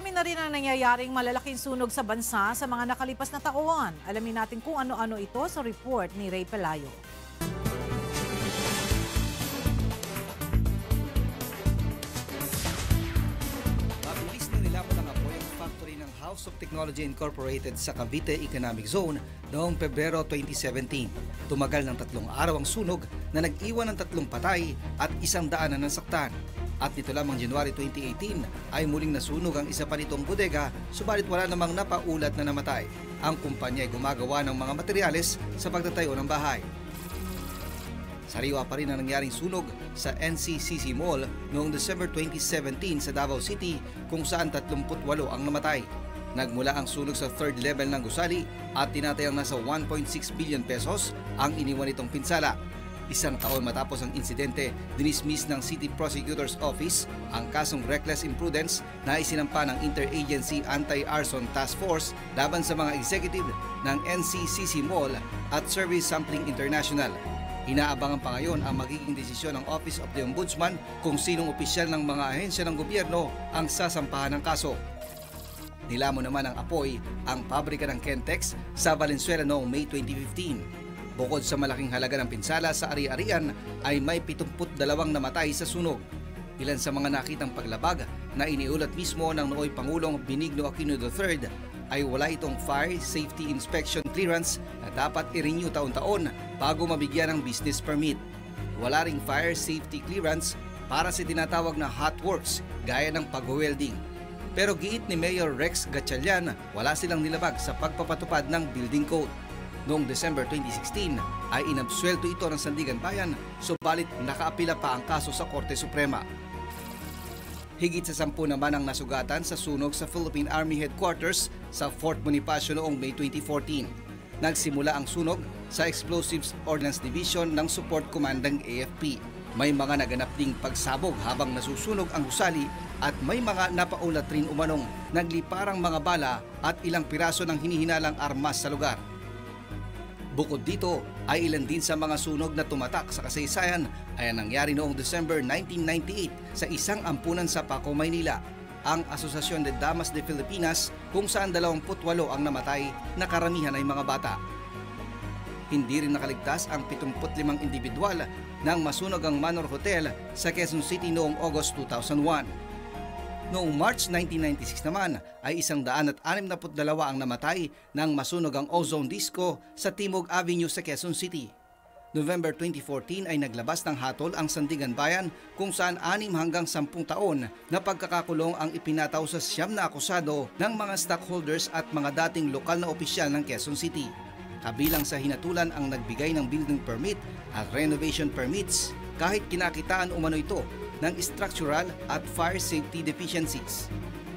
Marami na rin ang nangyayaring malalaking sunog sa bansa sa mga nakalipas na taon. Alamin natin kung ano-ano ito sa report ni Ray Pelayo. Mabilis na nilamon ng apoy ang factory ng House of Technology Incorporated sa Cavite Economic Zone noong Pebrero 2017. Tumagal ng 3 araw ang sunog na nag-iwan ng 3 patay at 100 na nasaktan. At nito lamang January 2018 ay muling nasunog ang isa pa nitong bodega, subalit wala namang napaulat na namatay. Ang kumpanya ay gumagawa ng mga materyales sa pagtatayo ng bahay. Sariwa pa rin ang nangyaring sunog sa NCCC Mall noong December 2017 sa Davao City kung saan 38 ang namatay. Nagmula ang sunog sa 3rd level ng gusali at tinatayang nasa 1.6 billion pesos ang iniwan nitong pinsala. 1 taon matapos ang insidente, dinismiss ng City Prosecutor's Office ang kasong reckless imprudence na isinampa ng Interagency Anti-Arson Task Force laban sa mga executive ng NCCC Mall at Service Sampling International. Inaabangan pa ngayon ang magiging desisyon ng Office of the Ombudsman kung sinong opisyal ng mga ahensya ng gobyerno ang sasampahan ng kaso. Nilamon naman ng apoy ang pabrika ng Kentex sa Valenzuela noong May 2015. Bukod sa malaking halaga ng pinsala sa ari-arian ay may 72 namatay sa sunog. Ilan sa mga nakitang paglabag na iniulat mismo ng nooy Pangulong Benigno Aquino III ay wala itong Fire Safety Inspection Clearance na dapat i-renew taon-taon bago mabigyan ng business permit. Wala ring Fire Safety Clearance para sa tinatawag na hot works gaya ng pag-welding. Pero giit ni Mayor Rex Gatchalian, wala silang nilabag sa pagpapatupad ng building code. Noong December 2016 ay inabsuelto ito ng Sandigan Bayan, subalit nakaapila pa ang kaso sa Korte Suprema. Higit sa 10 naman ang nasugatan sa sunog sa Philippine Army Headquarters sa Fort Bonifacio noong May 2014. Nagsimula ang sunog sa Explosives Ordnance Division ng Support Command ng AFP. May mga naganap ding pagsabog habang nasusunog ang gusali at may mga napaulat rin umanong nagliparang mga bala at ilang piraso ng hinihinalang armas sa lugar. Bukod dito ay ilan din sa mga sunog na tumatak sa kasaysayan ay nangyari noong December 1998 sa isang ampunan sa Paco, Maynila, ang Asociación de Damas de Filipinas kung saan 28 ang namatay na karamihan ay mga bata. Hindi rin nakaligtas ang 75 individual nang masunog ang Manor Hotel sa Quezon City noong August 2001. Noong March 1996 naman ay 162 ang namatay nang masunog ang Ozone Disco sa Timog Avenue sa Quezon City. November 2014 ay naglabas ng hatol ang Sandigan Bayan kung saan 6 hanggang 10 taon na pagkakakulong ang ipinataw sa 9 na akusado ng mga stockholders at mga dating lokal na opisyal ng Quezon City. Kabilang sa hinatulan ang nagbigay ng building permit at renovation permits kahit kinakitaan umano ito ng structural at fire safety deficiencies.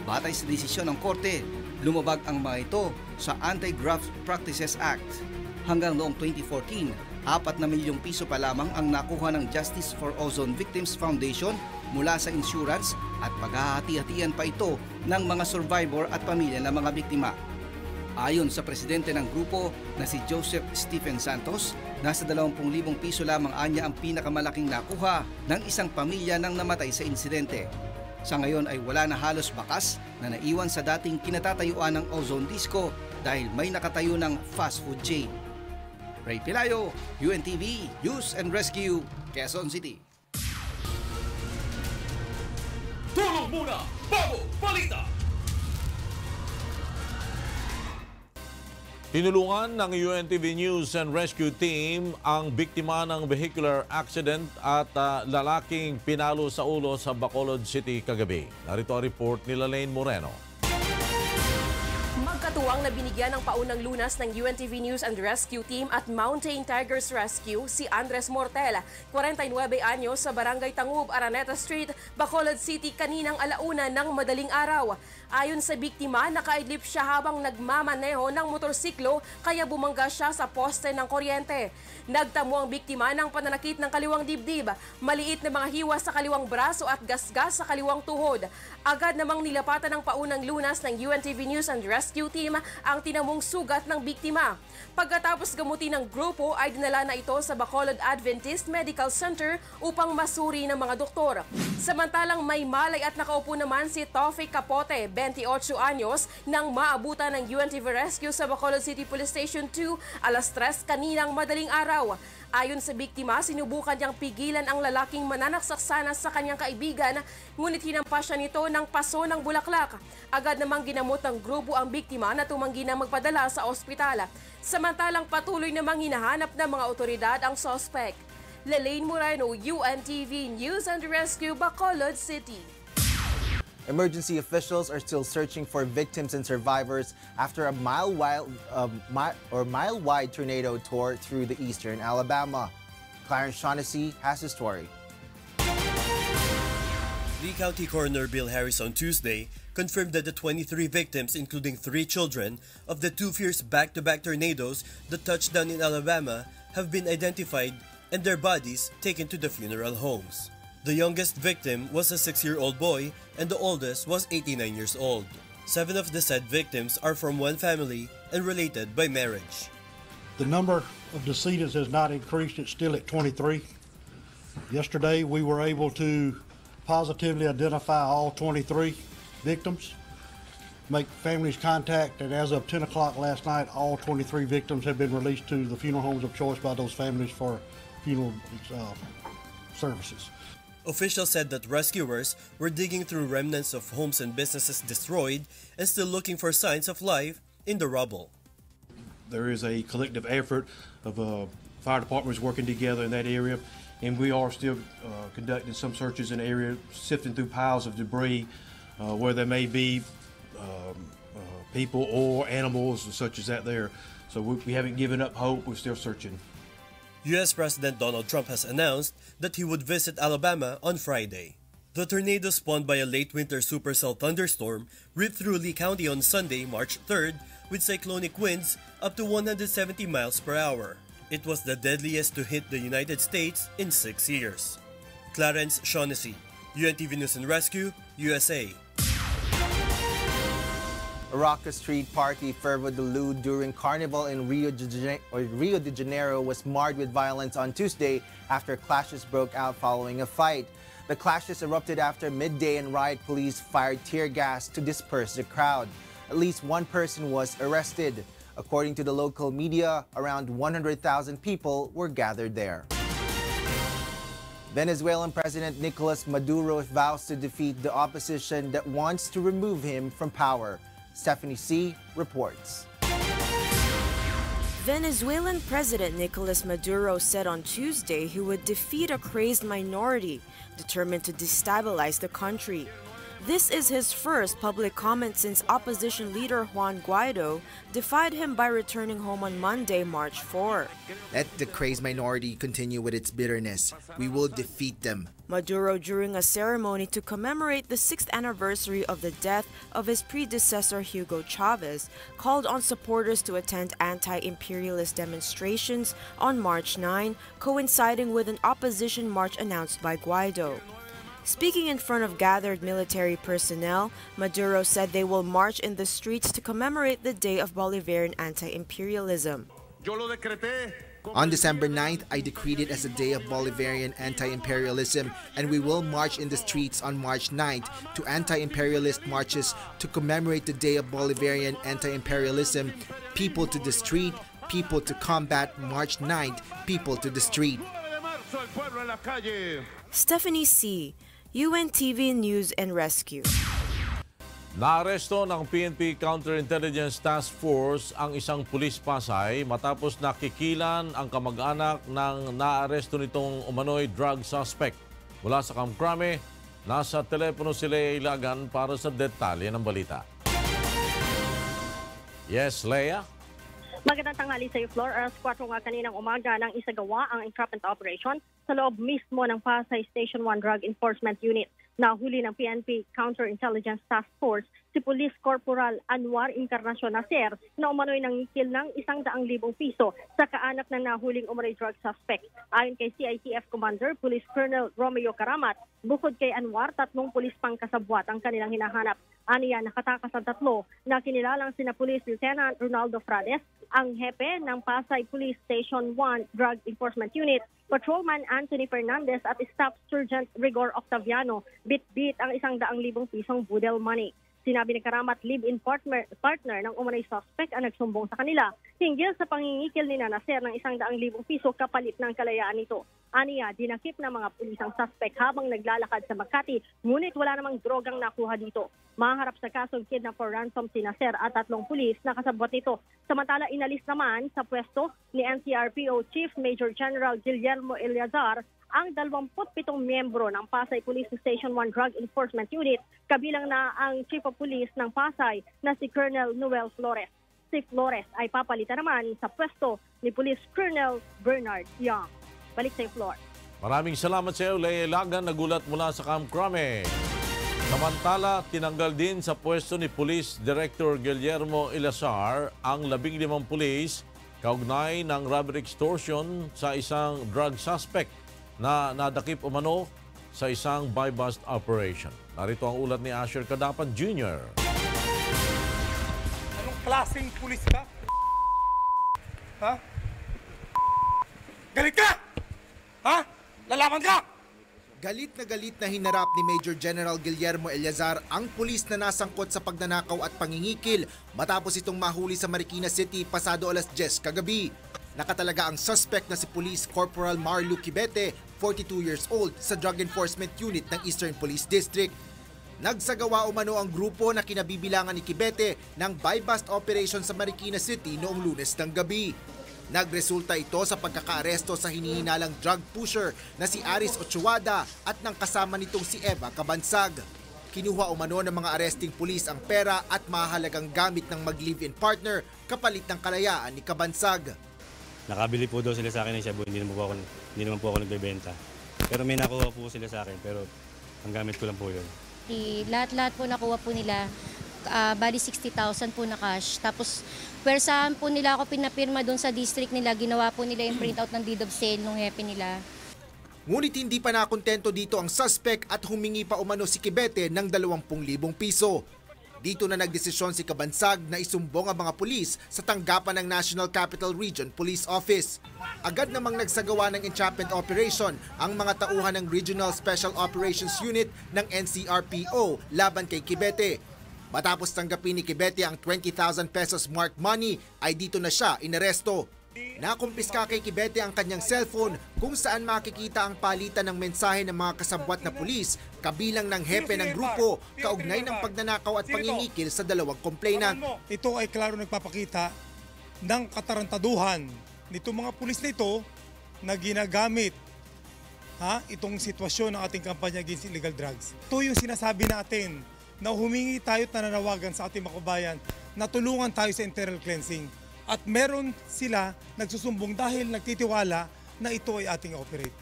Batay sa desisyon ng korte, lumabag ang mga ito sa Anti-Graft Practices Act. Hanggang noong 2014, 4 na milyong piso pa lamang ang nakuha ng Justice for Ozone Victims Foundation mula sa insurance at paghahati-hatian pa ito ng mga survivor at pamilya ng mga biktima. Ayon sa presidente ng grupo na si Joseph Stephen Santos, nasa 20,000 piso lamang anya ang pinakamalaking nakuha ng isang pamilya nang namatay sa insidente. Sa ngayon ay wala na halos bakas na naiwan sa dating kinatatayuan ng Ozone Disco dahil may nakatayo ng fast food chain. Ray Pelayo, UNTV, News and Rescue, Quezon City. Tulong muna bago balita! Tinulungan ng UNTV News and Rescue Team ang biktima ng vehicular accident at lalaking pinalo sa ulo sa Bacolod City kagabi. Narito ang report ni Lane Moreno. Magkatuwang na binigyan ng paunang lunas ng UNTV News and Rescue Team at Mountain Tigers Rescue si Andres Mortel, 49 anyos sa Barangay Tangub, Araneta Street, Bacolod City kaninang alauna ng madaling araw. Ayon sa biktima, nakaidlip siya habang nagmamaneho ng motorsiklo kaya bumangga siya sa poste ng kuryente. Nagtamo ang biktima ng pananakit ng kaliwang dibdib, maliit na mga hiwa sa kaliwang braso at gasgas sa kaliwang tuhod. Agad namang nilapatan ng paunang lunas ng UNTV News and Rescue rescue team ang tinamong sugat ng biktima. Pagkatapos gamutin ng grupo ay dinala na ito sa Bacolod Adventist Medical Center upang masuri ng mga doktor. Samantalang may malay at nakaupo naman si Tofik Capote, 28 anyos, nang maabutan ng UNTV Rescue sa Bacolod City Police Station 2 alas 3 kaninang madaling araw. Ayon sa biktima, sinubukan niyang pigilan ang lalaking mananaksaksanas sa kanyang kaibigan, ngunit hinampas siya nito ng paso ng bulaklak. Agad namang ginamot ng grupo ang biktima na tumanggi na magpadala sa ospital. Samantalang patuloy namang hinahanap ng mga otoridad ang suspect. Lelaine Moreno, UNTV News and Rescue, Bacolod City. Emergency officials are still searching for victims and survivors after a mile-wide tornado tore through the eastern Alabama. Clarence Shaughnessy has the story. Lee County Coroner Bill Harris on Tuesday confirmed that the 23 victims, including 3 children, of the 2 fierce back-to-back tornadoes that touched down in Alabama have been identified and their bodies taken to the funeral homes. The youngest victim was a 6-year-old boy and the oldest was 89 years old. 7 of the said victims are from one family and related by marriage. The number of decedents has not increased. It's still at 23. Yesterday, we were able to positively identify all 23 victims, make families contact, and as of 10 o'clock last night, all 23 victims have been released to the funeral homes of choice by those families for funeral services. Officials said that rescuers were digging through remnants of homes and businesses destroyed and still looking for signs of life in the rubble. There is a collective effort of fire departments working together in that area, and we are still conducting some searches in the area, sifting through piles of debris where there may be people or animals such as that there. So we haven't given up hope. We're still searching. U.S. President Donald Trump has announced that he would visit Alabama on Friday. The tornado spawned by a late winter supercell thunderstorm ripped through Lee County on Sunday, March 3rd, with cyclonic winds up to 170 miles per hour. It was the deadliest to hit the United States in 6 years. Clarence Shaughnessy, UNTV News and Rescue, USA. A raucous street party fervored the Lou during Carnival in Rio de Janeiro was marred with violence on Tuesday after clashes broke out following a fight. The clashes erupted after midday and riot police fired tear gas to disperse the crowd. At least 1 person was arrested. According to the local media, around 100,000 people were gathered there. Venezuelan President Nicolas Maduro vows to defeat the opposition that wants to remove him from power. Stephanie C. reports. Venezuelan President Nicolas Maduro said on Tuesday he would defeat a crazed minority determined to destabilize the country. This is his first public comment since opposition leader Juan Guaido defied him by returning home on Monday, March 4. Let the crazed minority continue with its bitterness. We will defeat them. Maduro, during a ceremony to commemorate the 6th anniversary of the death of his predecessor Hugo Chavez, called on supporters to attend anti-imperialist demonstrations on March 9, coinciding with an opposition march announced by Guaido. Speaking in front of gathered military personnel, Maduro said they will march in the streets to commemorate the day of Bolivarian anti-imperialism. On December 9th, I decreed it as a day of Bolivarian anti-imperialism, and we will march in the streets on March 9th to anti-imperialist marches to commemorate the day of Bolivarian anti-imperialism. People to the street, people to combat, March 9th, people to the street. Stephanie C., UNTV News and Rescue. Naaresto ng PNP Counterintelligence Task Force ang isang pulis Pasay matapos nakikilan ang kamag-anak ng naaresto nitong umano'y drug suspect. Mula sa Kamkrame, nasa telepono si Lea Ilagan para sa detalye ng balita. Yes, Lea? Magandang tanghali sa iyo, Flor. Alas 4 nga kaninang umaga nang isagawa ang entrapment operation sa loob mismo ng Pasay Station 1 Drug Enforcement Unit. Nahuli ng PNP Counterintelligence Task Force si Police Corporal Anwar Encarnacion Nacer na umano'y nangikil ng 100,000 piso sa kaanak ng nahuling umano'y drug suspect. Ayon kay CITF Commander Police Colonel Romeo Karamat, bukod kay Anwar, 3 pulis pang kasabwat ang kanilang hinahanap. Aniya nakatakas ang 3 na kinilalang sina Police Lieutenant Ronaldo Frades, ang hepe ng Pasay Police Station 1 Drug Enforcement Unit, Patrolman Anthony Fernandez at Staff Sergeant Rigor Octaviano. Bit-bit ang 100,000 pisong budel money. Sinabi ni Karamat, live-in partner ng umano'y suspect ang nagsumbong sa kanila hinggil sa pangingikil ni Nacer ng 100,000 piso kapalit ng kalayaan nito. Aniya, dinakip ng mga pulis ang suspect habang naglalakad sa Makati, ngunit wala namang drogang nakuha dito. Maharap sa kasong kidnap for ransom si Nacer at 3 pulis na kasabwat nito. Samantala, inalis naman sa pwesto ni NCRPO Chief Major General Guillermo Eleazar ang 27 miyembro ng Pasay Police Station 1 Drug Enforcement Unit, kabilang na ang Chief of Police ng Pasay na si Colonel Noel Flores. Si Flores ay papalitan naman sa pwesto ni Police Colonel Bernard Young. Balik sa Flor. Maraming salamat sa iyo, Leia Lagan, nagulat mula sa Camp Crame. Samantala, tinanggal din sa pwesto ni Police Director Guillermo Eleazar ang 15 pulis kaugnay ng robbery extortion sa isang drug suspect na nadakip umano sa isang buy-bust operation. Narito ang ulat ni Asher Cadapan Jr. Anong klaseng pulis ka? Ha? Galit ka? Ha? Lalaban ka? Galit na hinarap ni Major General Guillermo Eleazar ang pulis na nasangkot sa pagnanakaw at pangingikil matapos itong mahuli sa Marikina City pasado alas 10 kagabi. Nakatalaga ang suspect na si Police Corporal Marlu Kibete, 42 years old, sa Drug Enforcement Unit ng Eastern Police District. Nagsagawa umano ang grupo na kinabibilangan ni Kibete ng buy-bust operation sa Marikina City noong Lunes ng gabi. Nagresulta ito sa pagkakaaresto sa hinihinalang drug pusher na si Aris Ochoada at ng kasama nitong si Eva Cabansag. Kinuha umano ng mga arresting pulis ang pera at mahalagang gamit ng mag-live-in partner kapalit ng kalayaan ni Cabansag. Nakabili po daw sila sa akin ng shabu, hindi naman po ako nagbebenta. Pero may nakuha po sila sa akin, pero ang gamit ko lang po yun. Lahat-lahat po nakuha po nila, bali 60,000 po na cash. Tapos, saan po nila ako pinapirma doon sa district nila, ginawa po nila yung printout ng deed of sale nung hepe nila. Ngunit hindi pa nakontento dito ang suspect at humingi pa umano si Kibete ng 20,000 piso. Dito na nagdesisyon si Cabansag na isumbong ang mga pulis sa tanggapan ng National Capital Region Police Office. Agad namang nagsagawa ng entrapment operation ang mga tauhan ng Regional Special Operations Unit ng NCRPO laban kay Kibete. Matapos tanggapin ni Kibete ang 20,000 pesos marked money ay dito na siya inaresto. Nakumpiska kay Kibete ang kanyang cellphone kung saan makikita ang palitan ng mensahe ng mga kasabwat na pulis kabilang ng hepe ng grupo kaugnay ng pagnanakaw at pangingikil sa 2 complainant. Ito ay klaro nagpapakita ng katarantaduhan nitong mga pulis na ito na ginagamit itong sitwasyon ng ating kampanya against illegal drugs. Ito yung sinasabi natin na humingi tayo at nananawagan sa ating mga kabayan na tulungan tayo sa internal cleansing. At meron sila nagsusumbong dahil nagtitiwala na ito ay ating operate.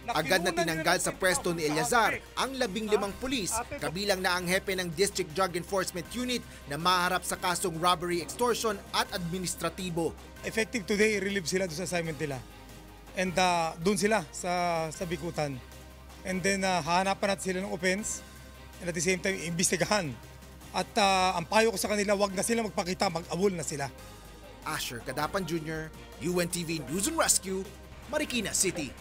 Agad na tinanggal sa pwesto ni Eleazar ang 15 pulis, kabilang na ang hepe ng District Drug Enforcement Unit na maharap sa kasong robbery, extortion at administratibo. Effective today, relieve sila doon sa assignment nila. And doon sila sa bikutan. And then hahanapan natin sila ng offense and at the same time imbestigahan. At ang payo ko sa kanila, wag na sila magpakita, mag-awol na sila. Asher Cadapan Jr., UNTV News and Rescue, Marikina City.